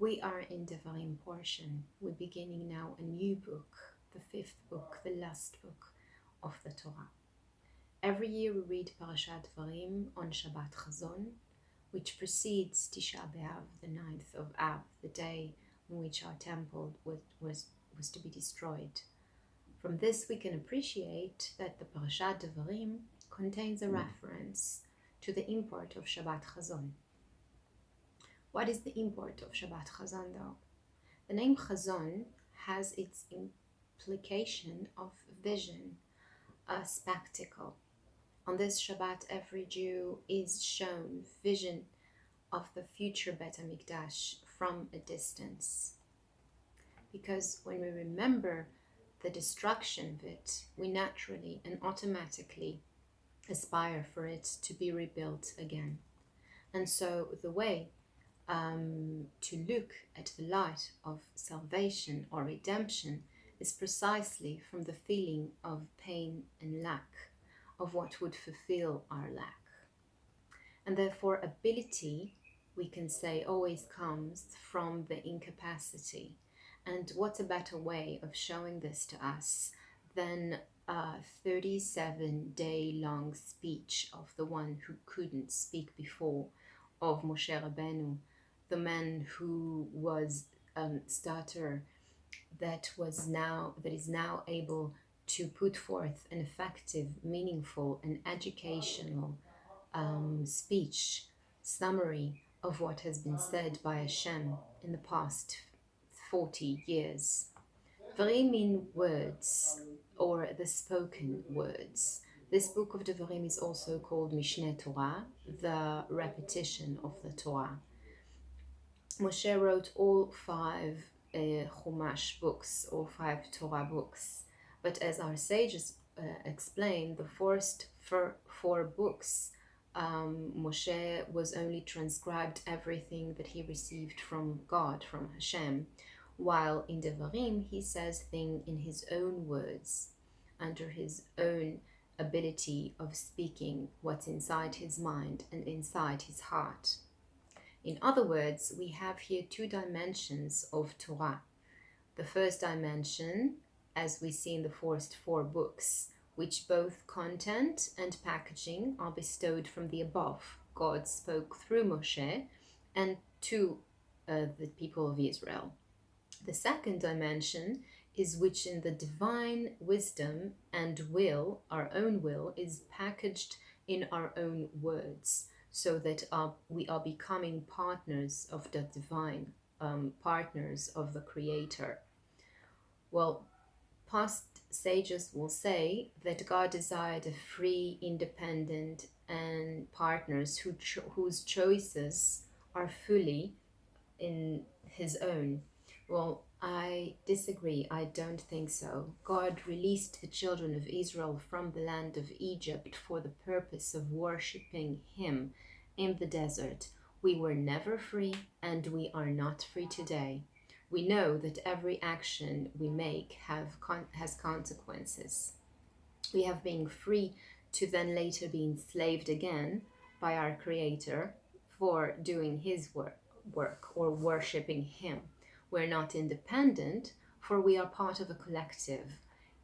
We are in Devarim portion. We're beginning now a new book, the fifth book, the last book of the Torah. Every year we read Parashat Devarim on Shabbat Chazon, which precedes Tisha B'Av, the 9th of Av, the day on which our temple was to be destroyed. From this we can appreciate that the Parashat Devarim contains a reference to the import of Shabbat Chazon. What is the import of Shabbat Chazon though? The name Chazon has its implication of vision, a spectacle. On this Shabbat, every Jew is shown vision of the future Bet HaMikdash from a distance. Because when we remember the destruction of it, we naturally and automatically aspire for it to be rebuilt again. And so the way to look at the light of salvation or redemption is precisely from the feeling of pain and lack, of what would fulfill our lack. And therefore ability, we can say, always comes from the incapacity. And what a better way of showing this to us than a 37-day-long speech of the one who couldn't speak before, of Moshe Rabenu, the man who was stutterer, that is now able to put forth an effective, meaningful, and educational speech, summary of what has been said by Hashem in the past 40 years. Devarim mean words, or the spoken words. This book of Devarim is also called Mishneh Torah, the repetition of the Torah. Moshe wrote all 5 Chumash books, or 5 Torah books. But as our sages explain, the first 4 books, Moshe was only transcribed everything that he received from God, from Hashem, while in Devarim he says things in his own words, under his own ability of speaking what's inside his mind and inside his heart. In other words, we have here 2 dimensions of Torah. The first dimension, as we see in the first 4 books, which both content and packaging are bestowed from the above. God spoke through Moshe and to the people of Israel. The second dimension is which in the divine wisdom and will, our own will, is packaged in our own words, so that we are becoming partners of the divine, partners of the Creator. Well, past sages will say that God desired a free, independent, and partners whose choices are fully in his own. Well, I disagree. I don't think so. God released the children of Israel from the land of Egypt for the purpose of worshipping him in the desert. We were never free, and we are not free today. We know that every action we make has consequences. We have been free to then later be enslaved again by our Creator for doing his work or worshipping him. We're not independent, for we are part of a collective.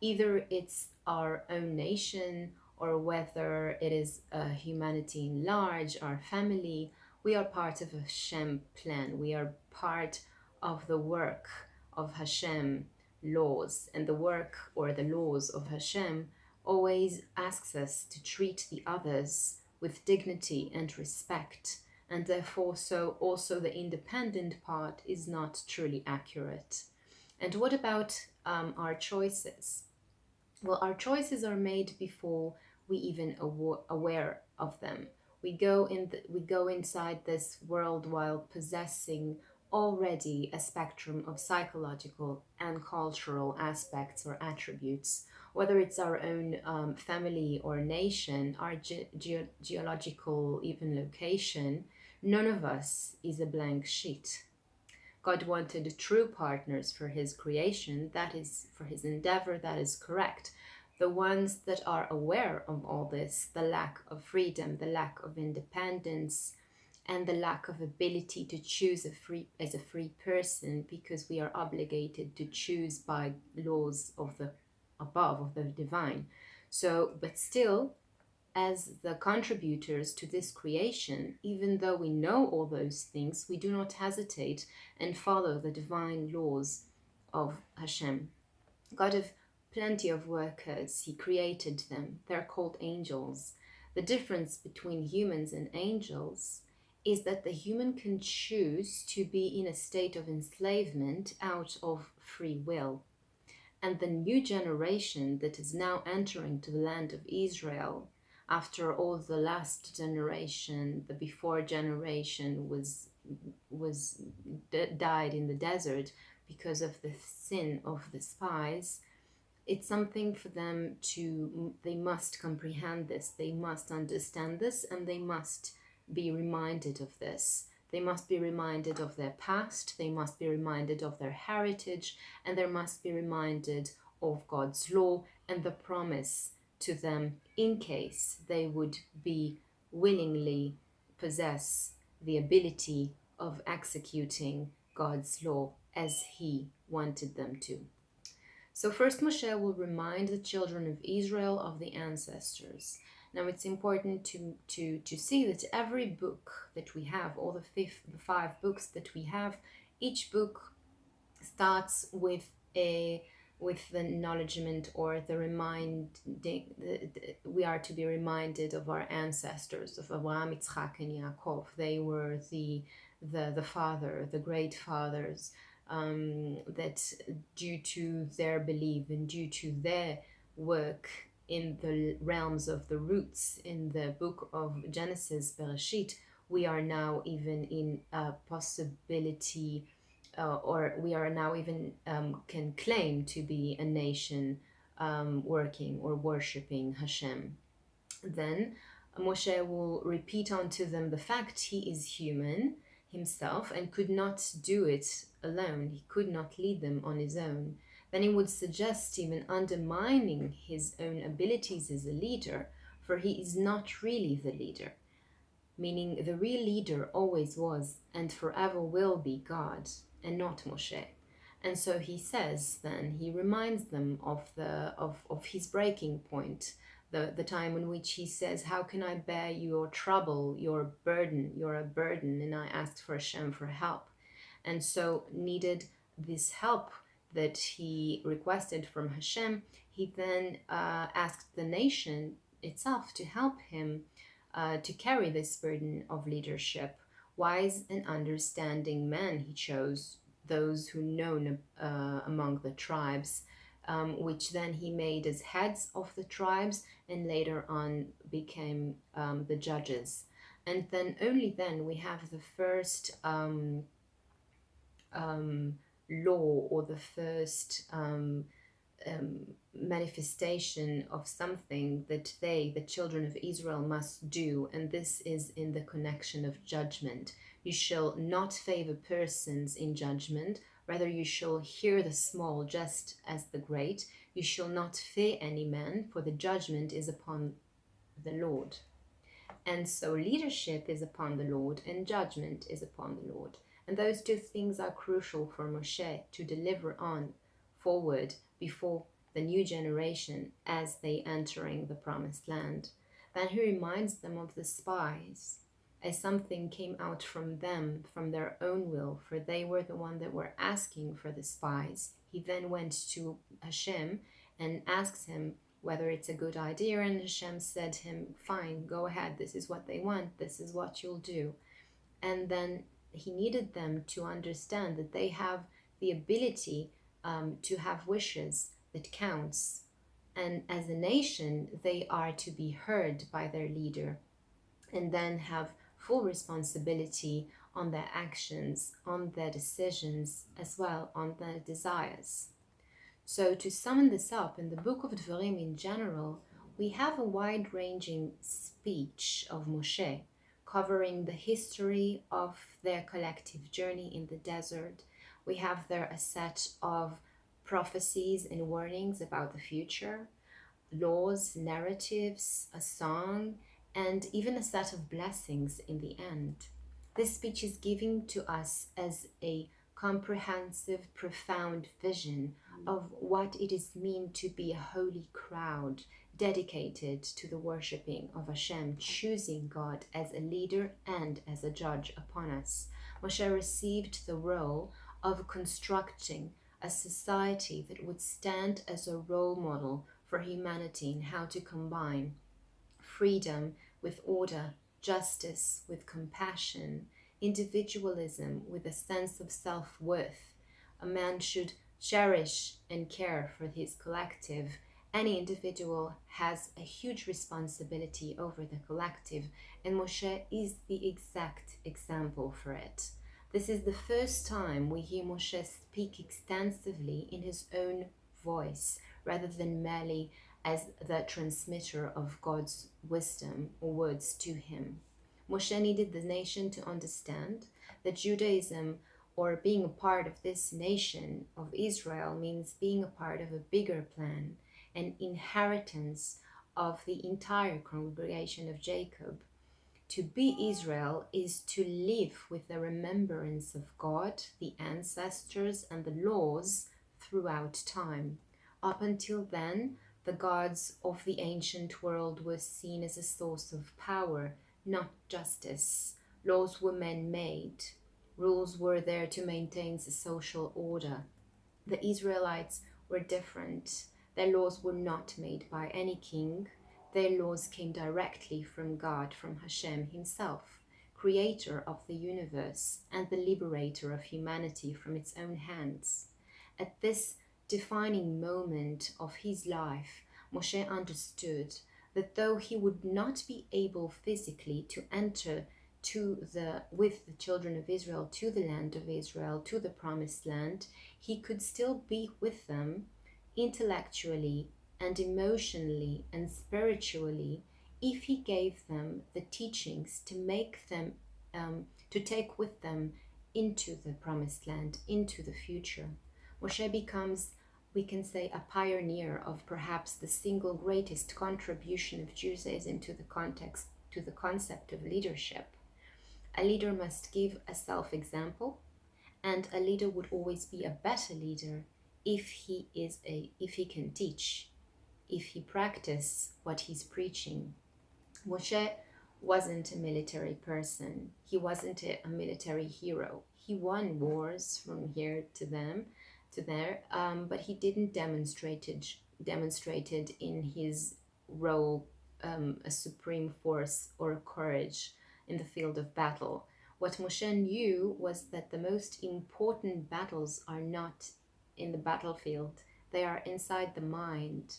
Either it's our own nation, or whether it is humanity in large, our family, we are part of a Hashem plan. We are part of the work of Hashem laws, and the work or the laws of Hashem always asks us to treat the others with dignity and respect, and therefore so also the independent part is not truly accurate. And what about our choices? Well, our choices are made before we even aware of them. We go inside this world while possessing already a spectrum of psychological and cultural aspects or attributes, whether it's our own family or nation, our geological even location. None of us is a blank sheet. God wanted true partners for his creation, that is, for his endeavor, that is correct. The ones that are aware of all this, the lack of freedom, the lack of independence, and the lack of ability to choose as a free person, because we are obligated to choose by laws of the above, of the divine. So, but still, as the contributors to this creation, even though we know all those things, we do not hesitate and follow the divine laws of Hashem. God of plenty of workers, he created them. They're called angels. The difference between humans and angels is that the human can choose to be in a state of enslavement out of free will. And the new generation that is now entering to the land of Israel, after all the last generation, the before generation died in the desert because of the sin of the spies, it's something for them they must comprehend this, they must understand this, and they must be reminded of this. They must be reminded of their past, they must be reminded of their heritage, and they must be reminded of God's law and the promise to them in case they would be willingly possess the ability of executing God's law as he wanted them to. So first Moshe will remind the children of Israel of the ancestors. Now it's important to see that every book that we have, all the five books that we have, each book starts with the acknowledgement or the reminding. We are to be reminded of our ancestors, of Abraham, Yitzchak, and Yaakov. They were the father, the great fathers. That due to their belief and due to their work in the realms of the roots in the book of Genesis, Bereshit, we are now even in a possibility, or we are now even can claim to be a nation working or worshipping Hashem. Then Moshe will repeat unto them the fact he is human himself and could not do it alone. He could not lead them on his own. Then he would suggest even undermining his own abilities as a leader, for he is not really the leader, meaning the real leader always was and forever will be God and not Moshe. And so he says, then he reminds them of his breaking point, the time in which he says, how can I bear your trouble, your burden? You're a burden. And I asked for Hashem for help. And so needed this help that he requested from Hashem. He then asked the nation itself to help him to carry this burden of leadership. Wise and understanding men he chose, those who known among the tribes, which then he made as heads of the tribes and later on became the judges. And then only then we have the first law, or the first manifestation of something that the children of Israel, must do, and this is in the connection of judgment. You shall not favor persons in judgment, rather you shall hear the small just as the great. You shall not fear any man, for the judgment is upon the Lord. And so leadership is upon the Lord and judgment is upon the Lord. And those two things are crucial for Moshe to deliver on forward before the new generation as they entering the promised land. Then he reminds them of the spies, as something came out from them, from their own will, for they were the one that were asking for the spies. He then went to Hashem and asked him whether it's a good idea, and Hashem said to him, fine, go ahead, this is what they want, this is what you'll do. And then he needed them to understand that they have the ability to have wishes that counts, and as a nation they are to be heard by their leader and then have full responsibility on their actions, on their decisions, as well on their desires. So to sum this up, in the book of Devarim in general, we have a wide-ranging speech of Moshe, covering the history of their collective journey in the desert. We have there a set of prophecies and warnings about the future, laws, narratives, a song, and even a set of blessings in the end. This speech is giving to us as a comprehensive, profound vision of what it is mean to be a holy crowd dedicated to the worshipping of Hashem, choosing God as a leader and as a judge upon us. Moshe received the role of constructing a society that would stand as a role model for humanity in how to combine freedom with order, justice with compassion, individualism with a sense of self-worth. A man should cherish and care for his collective. Any individual has a huge responsibility over the collective, and Moshe is the exact example for it. This is the first time we hear Moshe speak extensively in his own voice, rather than merely as the transmitter of God's wisdom or words to him. Moshe needed the nation to understand that Judaism, or being a part of this nation of Israel, means being a part of a bigger plan, an inheritance of the entire congregation of Jacob. To be Israel is to live with the remembrance of God, the ancestors, and the laws throughout time. Up until then, the gods of the ancient world were seen as a source of power, not justice. Laws were man-made. Rules were there to maintain the social order. The Israelites were different. Their laws were not made by any king. Their laws came directly from God, from Hashem himself, creator of the universe and the liberator of humanity from its own hands. At this defining moment of his life, Moshe understood that though he would not be able physically to enter with the children of Israel to the land of Israel, to the promised land, he could still be with them intellectually and emotionally and spiritually if he gave them the teachings to make them to take with them into the promised land, into the future. Moshe becomes, we can say, a pioneer of perhaps the single greatest contribution of Judaism to the concept of leadership. A leader must give a self-example, and a leader would always be a better leader if he can teach, if he practices what he's preaching. Moshe wasn't a military person. He wasn't a military hero. He won wars from here to there, but he didn't demonstrated in his role a supreme force or a courage in the field of battle. What Moshe knew was that the most important battles are not in the battlefield. They are inside the mind.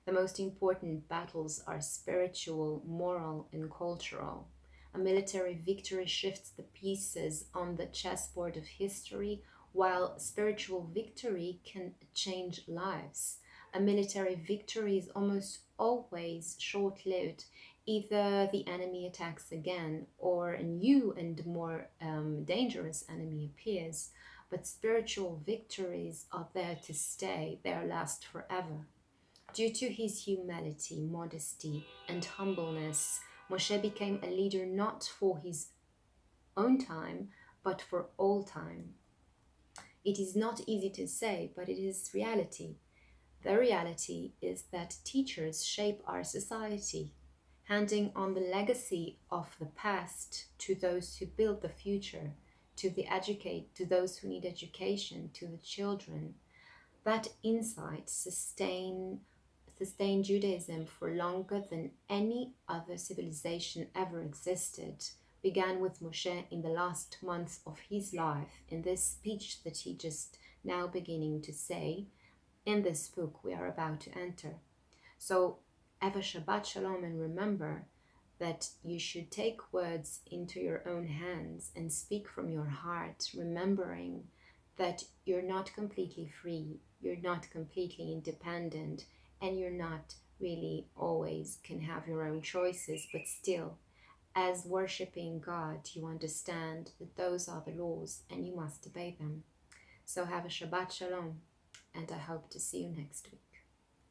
The most important battles are spiritual, moral, and cultural. A military victory shifts the pieces on the chessboard of history, while spiritual victory can change lives. A military victory is almost always short-lived. Either the enemy attacks again, or a new and more dangerous enemy appears. But spiritual victories are there to stay. They last forever. Due to his humility, modesty, and humbleness, Moshe became a leader not for his own time, but for all time. It is not easy to say, but it is reality. The reality is that teachers shape our society, handing on the legacy of the past to those who build the future, to those who need education, to the children. That insight sustained Judaism for longer than any other civilization ever existed. Began with Moshe in the last months of his life, in this speech that he just now beginning to say, in this book we are about to enter. So have a Shabbat Shalom, and remember that you should take words into your own hands and speak from your heart, remembering that you're not completely free, you're not completely independent, and you're not really always can have your own choices, but still, as worshipping God, you understand that those are the laws and you must obey them. So have a Shabbat Shalom, and I hope to see you next week.